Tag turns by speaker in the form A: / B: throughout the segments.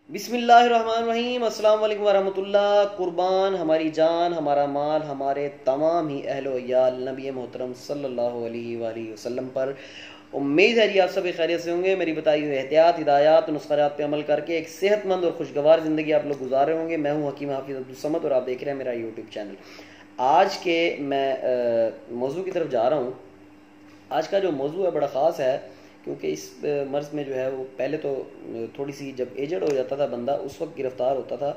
A: बिस्मिल्लाहिर्रहमानिर्रहीम, अस्सलाम वालेकुम वरहमतुल्लाह। कुर्बान हमारी जान, हमारा माल, हमारे तमाम ही अहलो याल नबी मोहतरम सल्लल्लाहु अलैहि वसल्लम पर। उम्मीद है जी आप सभी खैरियत से होंगे। मेरी बताई हुई एहतियात, हिदायत, नुस्खा पे अमल करके एक सेहतमंद और खुशगवार ज़िंदगी आप लोग गुजार रहे होंगे। मैं हूँ हकीम हाफिज अब्दुल समद और आप देख रहे हैं मेरा यूट्यूब चैनल। आज के मैं मौजू की तरफ जा रहा हूँ। आज का जो मौजू है बड़ा ख़ास है, क्योंकि इस मर्ज़ में जो है वो पहले तो थोड़ी सी जब एजड हो जाता था बंदा उस वक्त गिरफ़्तार होता था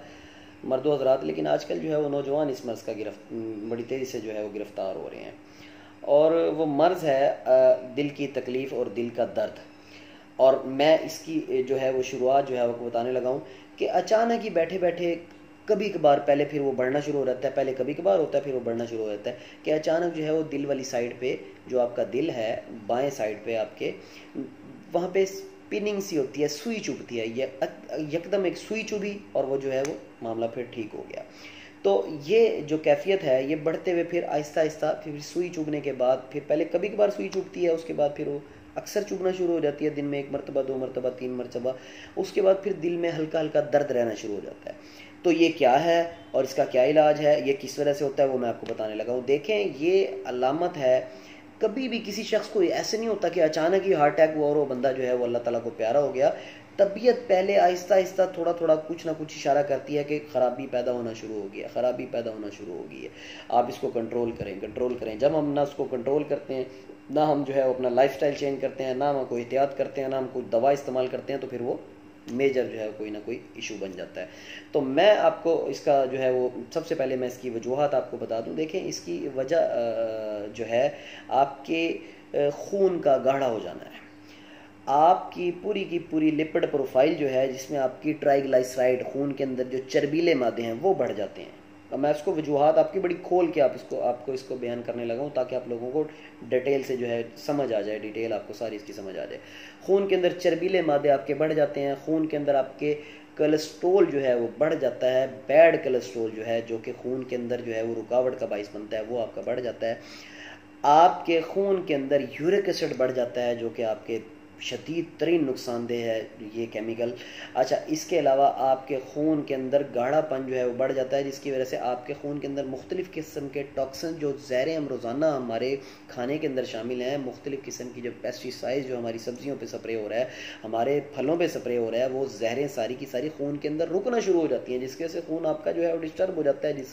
A: मर्दो हज़रात, लेकिन आजकल जो है वो नौजवान इस मर्ज़ का बड़ी तेज़ी से जो है वो गिरफ़्तार हो रहे हैं। और वो मर्ज़ है दिल की तकलीफ़ और दिल का दर्द। और मैं इसकी जो है वो शुरुआत जो है वो बताने लगा हूँ कि अचानक ही बैठे बैठे कभी कभार, पहले फिर वो बढ़ना शुरू हो जाता है, पहले कभी कभार होता है फिर वो बढ़ना शुरू हो जाता है कि अचानक जो है वो दिल वाली साइड पे, जो आपका दिल है बाएं साइड पे आपके, वहाँ पे स्पिनिंग सी होती है, सुई चुभती है। ये एकदम एक सुई चुभी और वो जो है वो मामला फिर ठीक हो गया। तो ये जो कैफियत है ये बढ़ते हुए फिर आहिस्ता आहिस्ता फिर सुई चुभने के बाद, फिर पहले कभी कभार सुई चुभती है, उसके बाद फिर वो अक्सर चुभना शुरू हो जाती है, दिन में 1 मरतबा 2 मरतबा 3 मरतबा। उसके बाद फिर दिल में हल्का हल्का दर्द रहना शुरू हो जाता है। तो ये क्या है और इसका क्या इलाज है, ये किस वजह से होता है, वो मैं आपको बताने लगा हूँ। देखें, ये अलामत है। कभी भी किसी शख्स को ऐसे नहीं होता कि अचानक ही हार्ट अटैक हुआ और वो बंदा जो है वो अल्लाह ताला को प्यारा हो गया। तबीयत पहले आहिस्ता आहिस्ता थोड़ा थोड़ा कुछ ना कुछ इशारा करती है कि ख़राबी पैदा होना शुरू हो गया, ख़राबी पैदा होना शुरू हो गई है। आप इसको कंट्रोल करें, कंट्रोल करें। जब हम ना उसको कंट्रोल करते हैं, ना हम जो है अपना लाइफस्टाइल चेंज करते हैं, ना हम कोई एहतियात करते हैं, ना हम कोई दवा इस्तेमाल करते हैं, तो फिर वो मेजर जो है कोई ना कोई इशू बन जाता है। तो मैं आपको इसका जो है वो सबसे पहले मैं इसकी वजूहत आपको बता दूं। देखें, इसकी वजह जो है आपके खून का गाढ़ा हो जाना है। आपकी पूरी की पूरी लिपिड प्रोफाइल जो है, जिसमें आपकी ट्राइग्लिसराइड, खून के अंदर जो चर्बीले मादे हैं वो बढ़ जाते हैं। और मैं इसको वजूहत आपकी बड़ी खोल के आपको इसको बयान करने लगा हूँ, ताकि आप लोगों को डिटेल से जो है समझ आ जाए, डिटेल आपको सारी इसकी समझ आ जाए। खून के अंदर चर्बीले मादे आपके बढ़ जाते हैं। खून के अंदर आपके कोलेस्ट्रोल जो है वो बढ़ जाता है। बैड कोलेस्ट्रोल जो है, जो कि खून के अंदर जो है वो रुकावट का बाइस बनता है, वो आपका बढ़ जाता है। आपके खून के अंदर यूरिक एसिड बढ़ जाता है, जो कि आपके शदीद तरीन नुकसानदेह है ये केमिकल। अच्छा, इसके अलावा आपके खून के अंदर गाढ़ापन जो है वो बढ़ जाता है, जिसकी वजह से आपके खून के अंदर मुख्तलिफ़ किस्म के टॉक्सिन, जो ज़हरें हम रोज़ाना हमारे खाने के अंदर शामिल हैं, मुख्तलिफ़ किस्म की जो पेस्टिसाइड जो हमारी सब्जियों पे स्प्रे हो रहा है, हमारे फलों पे स्प्रे हो रहा है, वो जहरें सारी की सारी खून के अंदर रुकना शुरू हो जाती हैं, जिसकी वजह से खून आपका जो है वो डिस्टर्ब हो जाता है।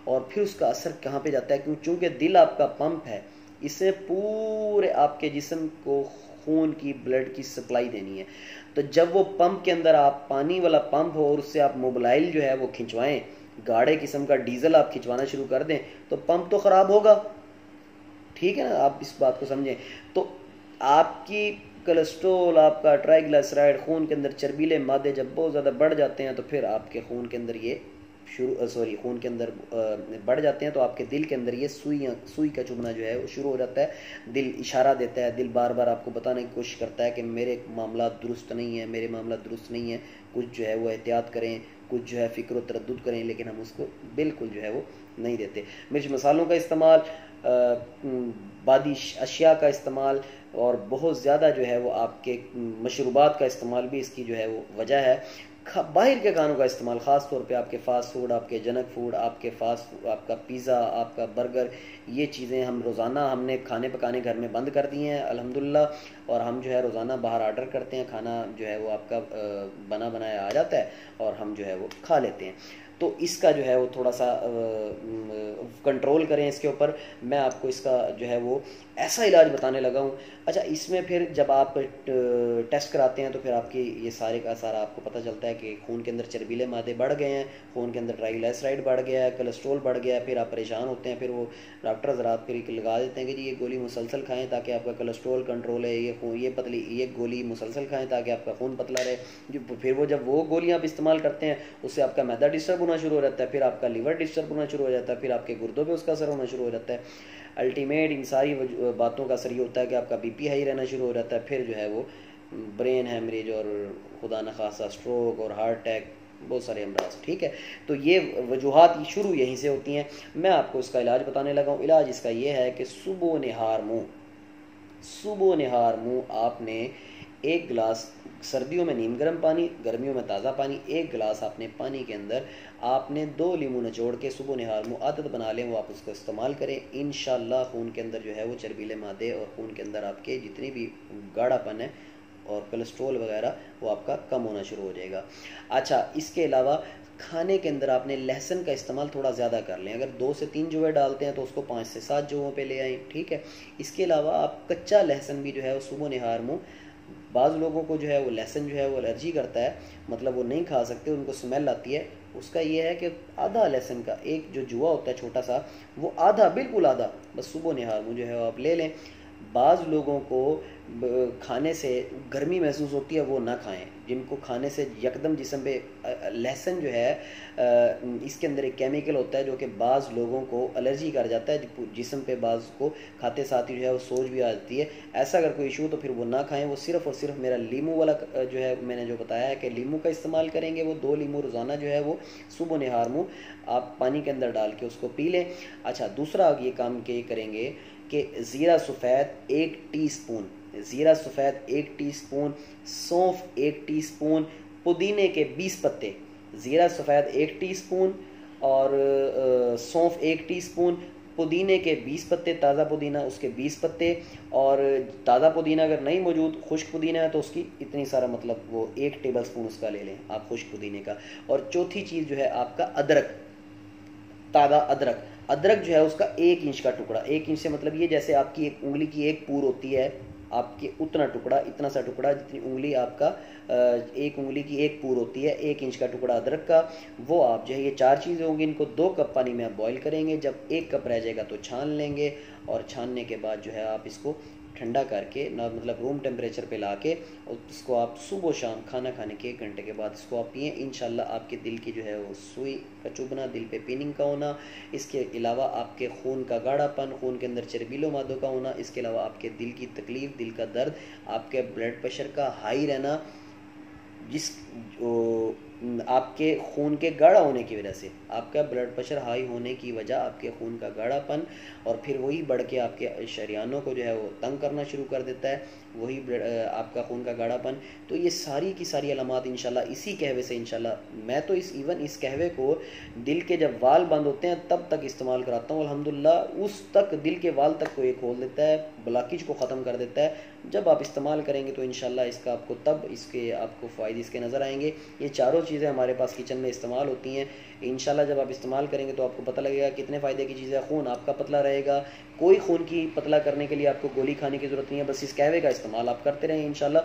A: और फिर उसका असर कहाँ पर जाता है, क्योंकि दिल आपका पंप है, इससे पूरे आपके जिस्म को खून की, ब्लड की सप्लाई देनी है। तो जब वो पंप के अंदर आप पानी वाला पंप हो और उससे आप मोबाइल जो है वो खिंचवाएं, गाढ़े किस्म का डीजल आप खिंचवाना शुरू कर दें, तो पंप तो ख़राब होगा। ठीक है ना, आप इस बात को समझें। तो आपकी कोलेस्ट्रोल, आपका ट्राइग्लिसराइड, खून के अंदर चर्बीले मादे जब बहुत ज़्यादा बढ़ जाते हैं, तो फिर आपके खून के अंदर ये खून के अंदर बढ़ जाते हैं, तो आपके दिल के अंदर ये सुई का चुभना जो है वो शुरू हो जाता है। दिल इशारा देता है, दिल बार बार आपको बताने की कोशिश करता है कि मेरे मामला दुरुस्त नहीं है, मेरे मामला दुरुस्त नहीं है, कुछ जो है वो एहतियात करें, कुछ जो है फ़िक्र तरद्दुद करें, लेकिन हम उसको बिल्कुल जो है वो नहीं देते। मिर्च मसालों का इस्तेमाल, बादिश अशिया का इस्तेमाल और बहुत ज़्यादा जो है वो आपके मशरूबात का इस्तेमाल भी इसकी जो है वो वजह है। बाहर के खानों का इस्तेमाल, ख़ास तौर पे आपके फ़ास्ट फूड, आपके जंक फूड, आपका पिज़्ज़ा, आपका बर्गर, ये चीज़ें हम रोज़ाना हमने खाने पकाने घर में बंद कर दिए हैं अल्हम्दुलिल्लाह। और हम जो है रोज़ाना बाहर आर्डर करते हैं, खाना जो है वो आपका बना बनाया आ जाता है और हम जो है वो खा लेते हैं। तो इसका जो है वो थोड़ा सा कंट्रोल करें इसके ऊपर। मैं आपको इसका जो है वो ऐसा इलाज बताने लगा हूँ। अच्छा, इसमें फिर जब आप टेस्ट कराते हैं तो फिर आपकी ये सारे का सारा आपको पता चलता है कि खून के अंदर चर्बीले मादे बढ़ गए हैं, खून के अंदर ट्राइग्लिसराइड बढ़ गया है, कोलेस्ट्रोल बढ़ गया है। फिर आप परेशान होते हैं, फिर वो डॉक्टर हज़रात फिर लगा देते हैं कि जी ये गोली मुसलसल खाएँ ताकि आपका कोलेस्ट्रोल कंट्रोल है, ये गोली मुसलसल खाएँ ताकि आपका खून पतला रहे। फिर वो जब वो गोलियाँ आप इस्तेमाल करते हैं, उससे आपका मैदा डिस्टर्ब होना शुरू हो जाता है, फिर आपका लीवर डिस्टर्ब होना शुरू हो जाता है, फिर आपके गुर्दों पे उसका असर होना शुरू हो जाता है। अल्टीमेट इन सारी बातों का असर ये होता है कि आपका बीपी हाई रहना शुरू हो जाता है, फिर जो है वो ब्रेन हैमरेज और खुदा न खासा स्ट्रोक और हार्ट अटैक, बहुत सारे अमराज। ठीक है, तो ये वजूहात शुरू यहीं से होती हैं। मैं आपको इसका इलाज बताने लगा हूँ। इलाज इसका ये है कि सुबह निहार मुँह आपने 1 गिलास सर्दियों में नीम गर्म पानी, गर्मियों में ताज़ा पानी, 1 गिलास आपने पानी के अंदर आपने 2 लीमू निचोड़ के सुबह निहार मुँह आदत बना लें, वो आप उसको इस्तेमाल करें। इंशाल्लाह खून के अंदर जो है वो चर्बीले मादे और खून के अंदर आपके जितनी भी गाढ़ापन है और कोलेस्ट्रॉल वगैरह वो आपका कम होना शुरू हो जाएगा। अच्छा, इसके अलावा खाने के अंदर आपने लहसुन का इस्तेमाल थोड़ा ज़्यादा कर लें। अगर 2 से 3 जौं डालते हैं तो उसको 5 से 7 जौं पे ले आएँ, ठीक है। इसके अलावा आप कच्चा लहसुन भी जो है वो सुबह निहार मुँह, बाज़ लोगों को जो है वो लहसुन जो है वो एलर्जी करता है, मतलब वो नहीं खा सकते, उनको स्मेल आती है। उसका ये है कि आधा लहसुन का एक जो जुआ होता है छोटा सा, वो आधा, बिल्कुल आधा, बस सुबह निहार मुँह जो है वो आप ले लें। बाज़ लोगों को खाने से गर्मी महसूस होती है, वो ना खाएं। जिनको खाने से यकदम जिस्म पे लहसुन जो है इसके अंदर एक केमिकल होता है जो कि बाज़ लोगों को एलर्जी कर जाता है जिस्म पे, बाज़ को खाते साथ ही जो है वो सोज भी आ जाती है। ऐसा अगर कोई इशू तो फिर वो ना खाएं। वो सिर्फ़ और सिर्फ मेरा लीमू वाला जो है मैंने जो बताया है कि लीमू का इस्तेमाल करेंगे, वो 2 लीमू रोज़ाना जो है वो सुबह निहार मुँह आप पानी के अंदर डाल के उसको पी लें। अच्छा, दूसरा ये काम के करेंगे कि ज़ीरा सफ़ेद 1 टीस्पून, ज़ीरा सफ़ेद 1 टीस्पून, सौंफ 1 टीस्पून, पुदीने के 20 पत्ते, ज़ीरा सफ़ेद 1 टीस्पून और सौंफ 1 टीस्पून, पुदीने के 20 पत्ते, ताज़ा पुदीना उसके 20 पत्ते, और ताज़ा पुदीना अगर नहीं मौजूद, खुश्क पुदीना है तो उसकी इतनी सारा, मतलब वो 1 टेबल स्पून उसका ले लें आप खुश्क पुदीने का। और चौथी चीज़ जो है आपका अदरक, ताज़ा अदरक, अदरक जो है उसका 1 इंच का टुकड़ा, 1 इंच से मतलब ये जैसे आपकी एक उंगली की एक पूर होती है, आपके उतना टुकड़ा, इतना सा टुकड़ा जितनी उंगली आपका एक उंगली की एक पूर होती है, 1 इंच का टुकड़ा अदरक का, वो आप जो है, ये 4 चीज़ें होंगी, इनको 2 कप पानी में आप बॉईल करेंगे। जब 1 कप रह जाएगा तो छान लेंगे, और छानने के बाद जो है आप इसको ठंडा करके ना, मतलब रूम टेम्परेचर पे लाके, और इसको आप सुबह शाम खाना खाने के 1 घंटे के बाद इसको आप पिएँ। इंशाल्लाह आपके दिल की जो है वो सुई का चुभना, दिल पे पिनिंग का होना, इसके अलावा आपके खून का गाढ़ापन, खून के अंदर चर्बीलो मादों का होना, इसके अलावा आपके दिल की तकलीफ़, दिल का दर्द, आपके ब्लड प्रेशर का हाई रहना, जिस आपके खून के गाढ़ा होने की वजह से, आपका ब्लड प्रेशर हाई होने की वजह आपके खून का गाढ़ापन, और फिर वही बढ़ के आपके शरियानों को जो है वो तंग करना शुरू कर देता है, वही आपका खून का गाढ़ापन। तो ये सारी की सारी अलामात इंशाल्लाह इसी कहवे से, इंशाल्लाह मैं तो इस कहवे को दिल के जब वाल बंद होते हैं तब तक इस्तेमाल कराता हूँ। अल्हम्दुलिल्लाह उस तक दिल के वाल तक को ये खोल देता है, ब्लॉकेज को ख़त्म कर देता है। जब आप इस्तेमाल करेंगे तो इंशाल्लाह इसका आपको तब इसके आपको फ़ायदे इसके नज़र आएंगे। ये चारों चीज़ें हमारे पास किचन में इस्तेमाल होती हैं। इंशाल्लाह जब आप इस्तेमाल करेंगे तो आपको पता लगेगा कितने फ़ायदे की चीज़ है। खून आपका पतला रहेगा, कोई खून की पतला करने के लिए आपको गोली खाने की ज़रूरत नहीं है, बस इस कहवे का इस्तेमाल आप करते रहें। इंशाल्लाह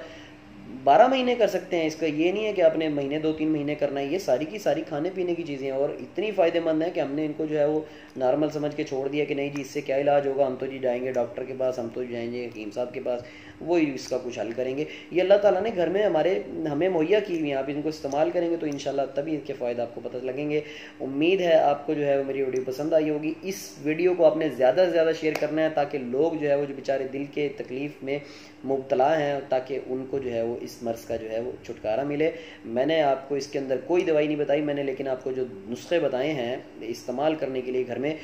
A: 12 महीने कर सकते हैं, इसका ये नहीं है कि आपने महीने 2-3 महीने करना है। ये सारी की सारी खाने पीने की चीज़ें हैं और इतनी फ़ायदेमंद है कि हमने इनको जो है वो नॉर्मल समझ के छोड़ दिया कि नहीं जी इससे क्या इलाज होगा, हम तो जी जाएंगे डॉक्टर के पास, हम तो जाएंगे हकीम साहब के पास, वो इसका कुछ हल करेंगे। ये अल्लाह ताला ने घर में हमें मुहैया की हुई है, आप इनको इस्तेमाल करेंगे तो इंशाल्लाह तभी इनके फ़ायदे आपको पता लगेंगे। उम्मीद है आपको जो है वो मेरी वीडियो पसंद आई होगी। इस वीडियो को आपने ज़्यादा से ज़्यादा शेयर करना है ताकि लोग जो है वो जो बेचारे दिल के तकलीफ़ में मुब्तला हैं, ताकि उनको जो है वो इस मर्ज़ का जो है वो छुटकारा मिले। मैंने आपको इसके अंदर कोई दवाई नहीं बताई मैंने, लेकिन आपको जो नुस्खे बताए हैं इस्तेमाल करने के लिए घर में,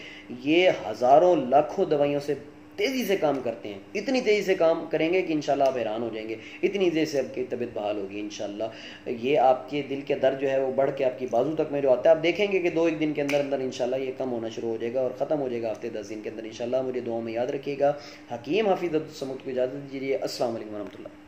A: ये हज़ारों लाखों दवाइयों से तेज़ी से काम करते हैं। इतनी तेज़ी से काम करेंगे कि इंशाल्लाह आप हैरान हो जाएंगे, इतनी देर से आपकी तबीयत बहाल होगी इंशाल्लाह। ये आपके दिल के दर्द जो है वो बढ़ के आपकी बाजू तक में जो आता है, आप देखेंगे कि 2-1 दिन के अंदर अंदर इंशाल्लाह ये कम होना शुरू हो जाएगा और ख़त्म हो जाएगा हफ्ते 10 दिन के अंदर इंशाल्लाह। मुझे दुआ में याद रखिएगा। हकीम हाफिज अब्दुल समूद को इजाज़त दीजिए। अस्सलाम वालेकुम रहमतुल्लाह।